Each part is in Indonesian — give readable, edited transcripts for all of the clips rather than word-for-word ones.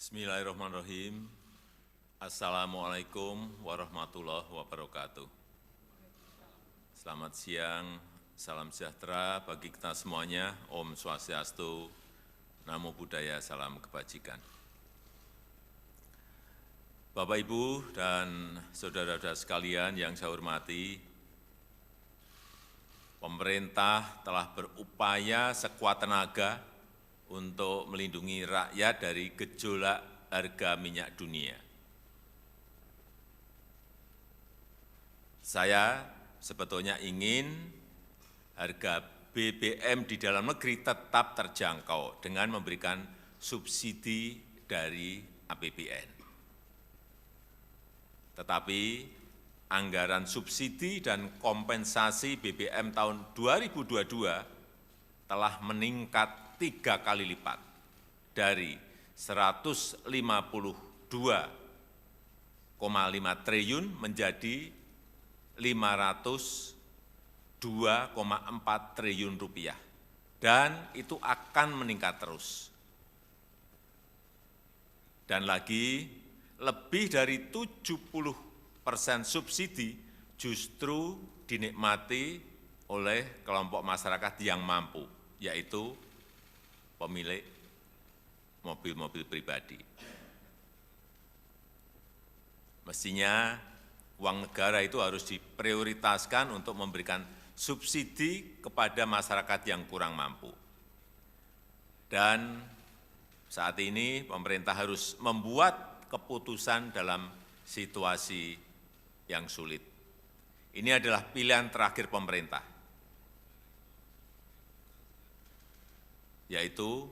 Bismillahirrahmanirrahim. Assalamualaikum warahmatullahi wabarakatuh. Selamat siang, salam sejahtera bagi kita semuanya. Om Swastiastu, Namo Buddhaya, salam kebajikan. Bapak, Ibu, dan saudara-saudara sekalian yang saya hormati, pemerintah telah berupaya sekuat tenaga untuk melindungi rakyat dari gejolak harga minyak dunia. Saya sebetulnya ingin harga BBM di dalam negeri tetap terjangkau dengan memberikan subsidi dari APBN. Tetapi anggaran subsidi dan kompensasi BBM tahun 2022 telah meningkat 3 kali lipat dari 152,5 triliun menjadi 502,4 triliun rupiah, dan itu akan meningkat terus. Dan lagi, lebih dari 70% subsidi justru dinikmati oleh kelompok masyarakat yang mampu, yaitu pemilik mobil-mobil pribadi. Mestinya uang negara itu harus diprioritaskan untuk memberikan subsidi kepada masyarakat yang kurang mampu. Dan saat ini pemerintah harus membuat keputusan dalam situasi yang sulit. Ini adalah pilihan terakhir pemerintah, yaitu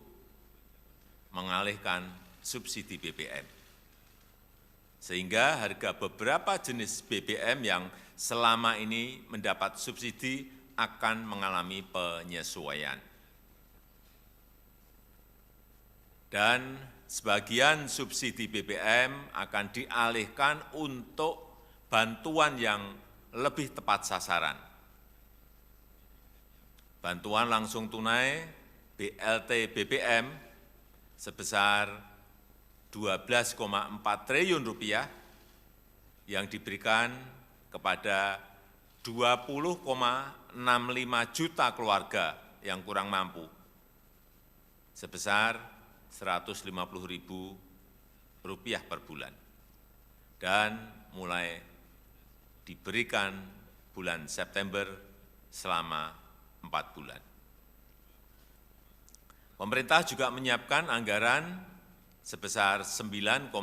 mengalihkan subsidi BBM. Sehingga harga beberapa jenis BBM yang selama ini mendapat subsidi akan mengalami penyesuaian. Dan sebagian subsidi BBM akan dialihkan untuk bantuan yang lebih tepat sasaran. Bantuan langsung tunai BLT BBM sebesar 12,4 triliun rupiah yang diberikan kepada 20,65 juta keluarga yang kurang mampu sebesar Rp150.000 per bulan, dan mulai diberikan bulan September selama 4 bulan. Pemerintah juga menyiapkan anggaran sebesar 9,6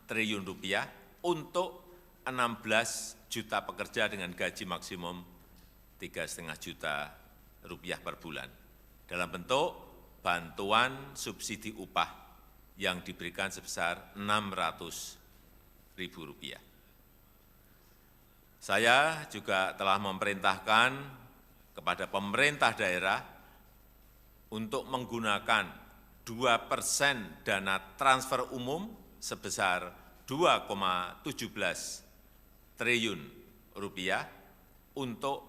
triliun rupiah untuk 16 juta pekerja dengan gaji maksimum 3,5 juta rupiah per bulan dalam bentuk bantuan subsidi upah yang diberikan sebesar Rp600.000. Saya juga telah memerintahkan kepada pemerintah daerah untuk menggunakan 2% dana transfer umum sebesar 2,17 triliun rupiah untuk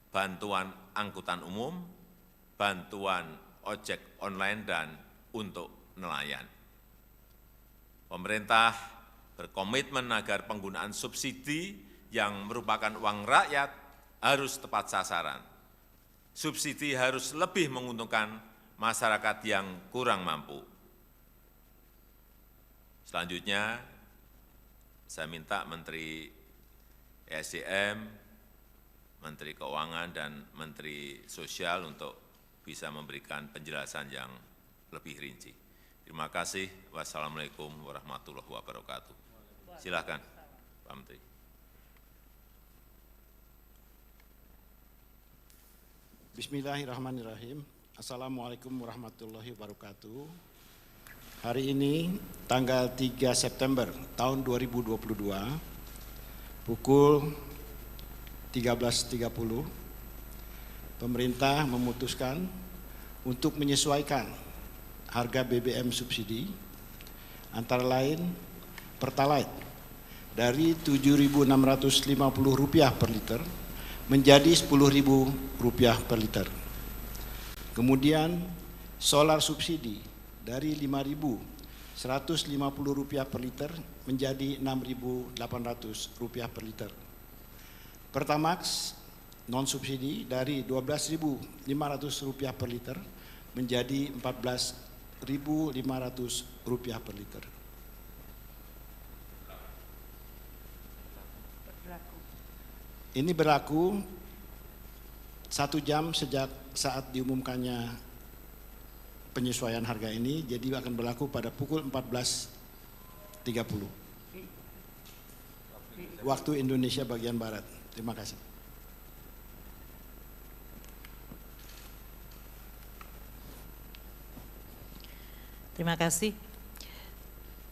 bantuan angkutan umum, bantuan ojek online, dan untuk nelayan. Pemerintah berkomitmen agar penggunaan subsidi yang merupakan uang rakyat harus tepat sasaran. Subsidi harus lebih menguntungkan masyarakat yang kurang mampu. Selanjutnya, saya minta Menteri ESDM, Menteri Keuangan, dan Menteri Sosial untuk bisa memberikan penjelasan yang lebih rinci. Terima kasih. Wassalamualaikum warahmatullahi wabarakatuh. Silakan, Pak Menteri. Bismillahirrahmanirrahim. Assalamualaikum warahmatullahi wabarakatuh. Hari ini tanggal 3 September tahun 2022 pukul 13.30 pemerintah memutuskan untuk menyesuaikan harga BBM subsidi antara lain Pertalite dari Rp7.650 per liter menjadi Rp10.000 per liter. Kemudian solar subsidi dari Rp5.150 per liter menjadi Rp6.800 per liter. Pertamax non subsidi dari Rp12.500 per liter menjadi Rp14.500 per liter. Ini berlaku 1 jam sejak saat diumumkannya penyesuaian harga ini, jadi akan berlaku pada pukul 14.30 waktu Indonesia bagian Barat. Terima kasih. Terima kasih.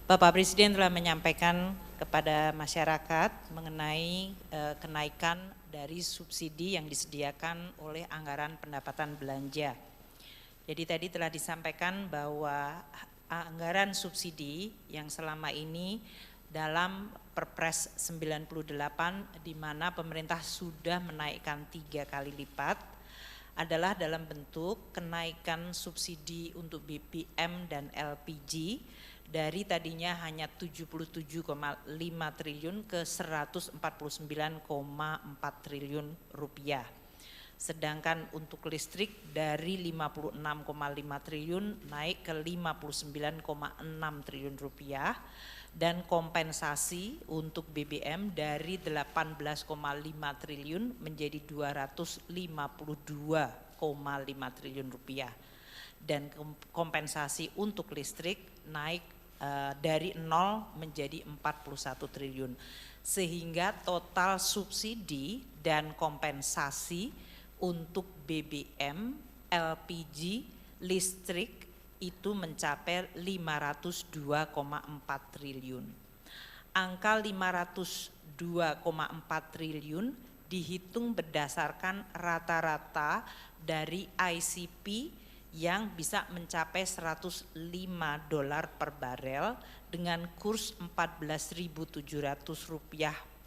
Bapak Presiden telah menyampaikan kepada masyarakat mengenai kenaikan dari subsidi yang disediakan oleh anggaran pendapatan belanja. Jadi tadi telah disampaikan bahwa anggaran subsidi yang selama ini dalam Perpres 98 di mana pemerintah sudah menaikkan 3 kali lipat adalah dalam bentuk kenaikan subsidi untuk BBM dan LPG dari tadinya hanya 77,5 triliun ke 149,4 triliun rupiah. Sedangkan untuk listrik dari 56,5 triliun naik ke 59,6 triliun rupiah dan kompensasi untuk BBM dari 18,5 triliun menjadi 252,5 triliun rupiah dan kompensasi untuk listrik naik dari 0 menjadi 41 triliun sehingga total subsidi dan kompensasi untuk BBM, LPG, listrik itu mencapai 502,4 triliun. Angka 502,4 triliun dihitung berdasarkan rata-rata dari ICP yang bisa mencapai $105 per barel dengan kurs Rp14.700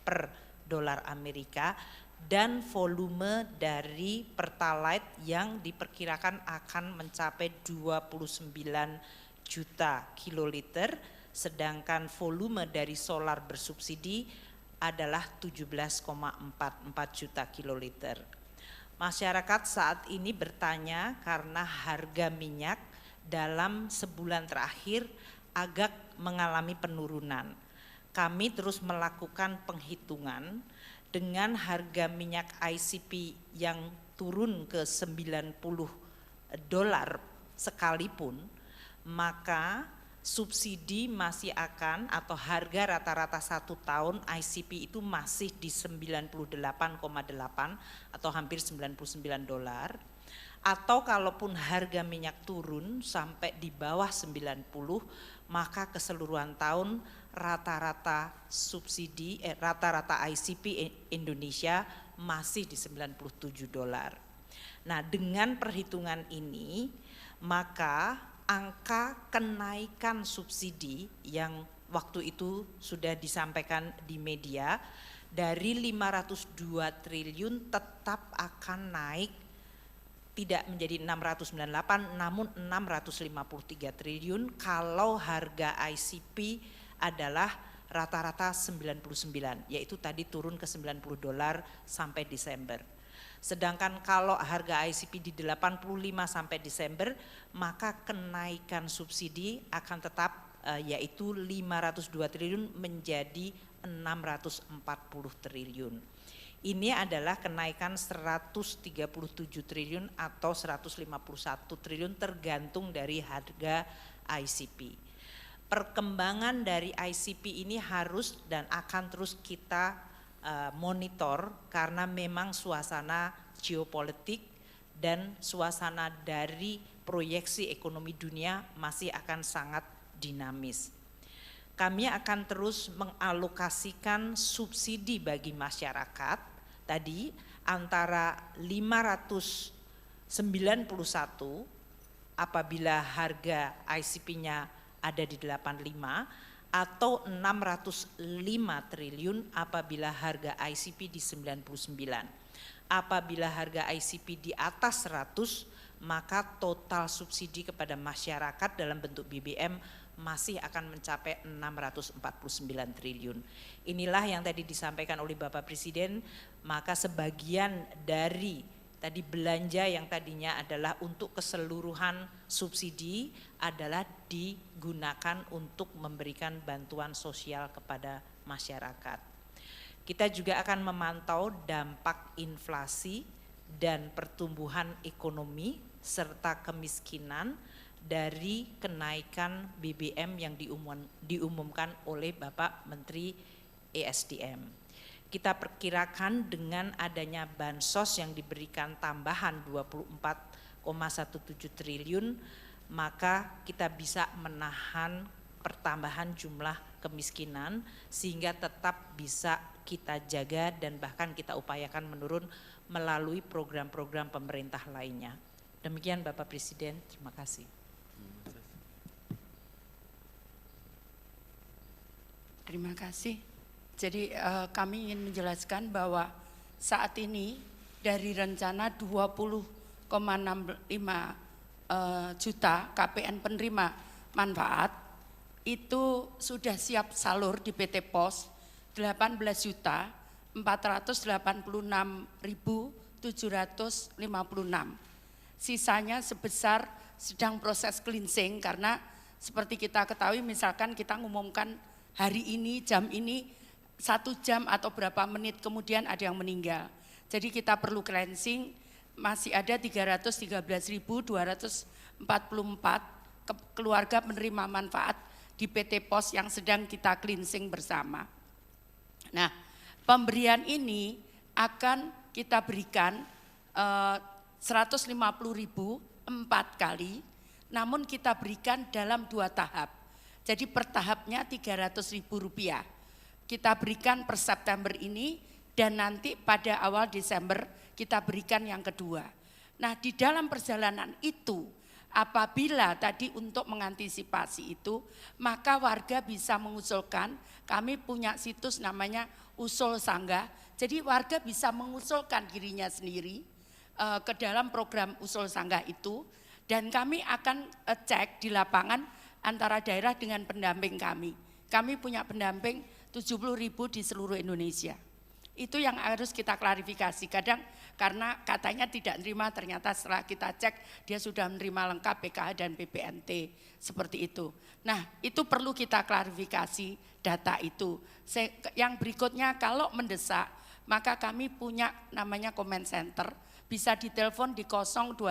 per dolar Amerika dan volume dari Pertalite yang diperkirakan akan mencapai 29 juta kiloliter, sedangkan volume dari solar bersubsidi adalah 17,44 juta kiloliter. Masyarakat saat ini bertanya karena harga minyak dalam sebulan terakhir agak mengalami penurunan. Kami terus melakukan penghitungan dengan harga minyak ICP yang turun ke $90 sekalipun, maka subsidi masih akan atau harga rata-rata 1 tahun ICP itu masih di 98,8 atau hampir $99. Atau kalaupun harga minyak turun sampai di bawah 90, maka keseluruhan tahun rata-rata subsidi rata-rata ICP Indonesia masih di $97. Nah, dengan perhitungan ini maka angka kenaikan subsidi yang waktu itu sudah disampaikan di media dari 502 triliun tetap akan naik tidak menjadi 698 namun 653 triliun kalau harga ICP adalah rata-rata 99, yaitu tadi turun ke $90 sampai Desember. Sedangkan kalau harga ICP di 85 sampai Desember, maka kenaikan subsidi akan tetap yaitu 502 triliun menjadi 640 triliun. Ini adalah kenaikan 137 triliun atau 151 triliun tergantung dari harga ICP. Perkembangan dari ICP ini harus dan akan terus kita monitor karena memang suasana geopolitik dan suasana dari proyeksi ekonomi dunia masih akan sangat dinamis. Kami akan terus mengalokasikan subsidi bagi masyarakat tadi antara 591 apabila harga ICP-nya ada di 85 atau 605 triliun apabila harga ICP di 99. Apabila harga ICP di atas 100 maka total subsidi kepada masyarakat dalam bentuk BBM masih akan mencapai 649 triliun. Inilah yang tadi disampaikan oleh Bapak Presiden, maka sebagian dari tadi belanja yang tadinya adalah untuk keseluruhan subsidi adalah digunakan untuk memberikan bantuan sosial kepada masyarakat. Kita juga akan memantau dampak inflasi dan pertumbuhan ekonomi serta kemiskinan dari kenaikan BBM yang diumumkan oleh Bapak Menteri ESDM. Kita perkirakan dengan adanya bansos yang diberikan tambahan 24,17 triliun, maka kita bisa menahan pertambahan jumlah kemiskinan sehingga tetap bisa kita jaga dan bahkan kita upayakan menurun melalui program-program pemerintah lainnya. Demikian Bapak Presiden, terima kasih. Terima kasih. Jadi kami ingin menjelaskan bahwa saat ini dari rencana 20,65 juta KPN penerima manfaat itu sudah siap salur di PT POS 18.486.756. Sisanya sebesar sedang proses cleansing karena seperti kita ketahui misalkan kita ngumumkan hari ini, jam ini, 1 jam atau berapa menit kemudian ada yang meninggal. Jadi kita perlu cleansing, masih ada 313.244 keluarga penerima manfaat di PT POS yang sedang kita cleansing bersama. Nah, pemberian ini akan kita berikan 150.000 4 kali, namun kita berikan dalam 2 tahap. Jadi per tahapnya Rp300.000. Kita berikan per September ini dan nanti pada awal Desember kita berikan yang kedua. Nah di dalam perjalanan itu apabila tadi untuk mengantisipasi itu maka warga bisa mengusulkan, kami punya situs namanya Usul Sanggah. Jadi warga bisa mengusulkan dirinya sendiri ke dalam program Usul Sanggah itu dan kami akan cek di lapangan antara daerah dengan pendamping kami. Kami punya pendamping 70.000 di seluruh Indonesia. Itu yang harus kita klarifikasi. Kadang karena katanya tidak menerima, ternyata setelah kita cek dia sudah menerima lengkap PKH dan PPNT seperti itu. Nah itu perlu kita klarifikasi data itu. Yang berikutnya kalau mendesak maka kami punya namanya comment center, bisa ditelepon di 021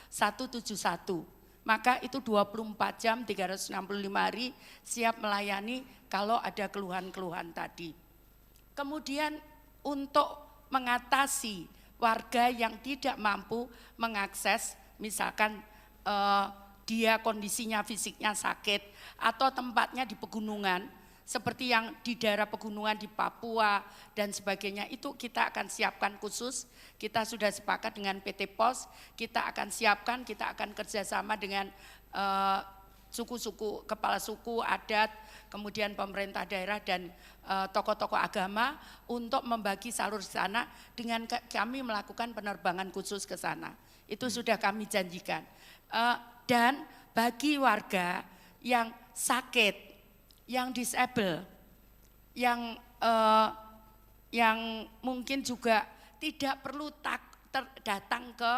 171. Maka itu 24 jam 365 hari siap melayani kalau ada keluhan-keluhan tadi. Kemudian untuk mengatasi warga yang tidak mampu mengakses misalkan dia kondisinya fisiknya sakit atau tempatnya di pegunungan seperti yang di daerah pegunungan di Papua dan sebagainya itu kita akan siapkan khusus. Kita sudah sepakat dengan PT POS, kita akan siapkan, kita akan kerjasama dengan suku-suku, kepala suku, adat, kemudian pemerintah daerah dan tokoh-tokoh agama untuk membagi salur ke sana dengan kami melakukan penerbangan khusus ke sana. Itu sudah kami janjikan. Dan bagi warga yang sakit, yang disable, yang mungkin juga tidak perlu datang ke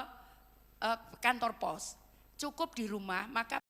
kantor pos, cukup di rumah, maka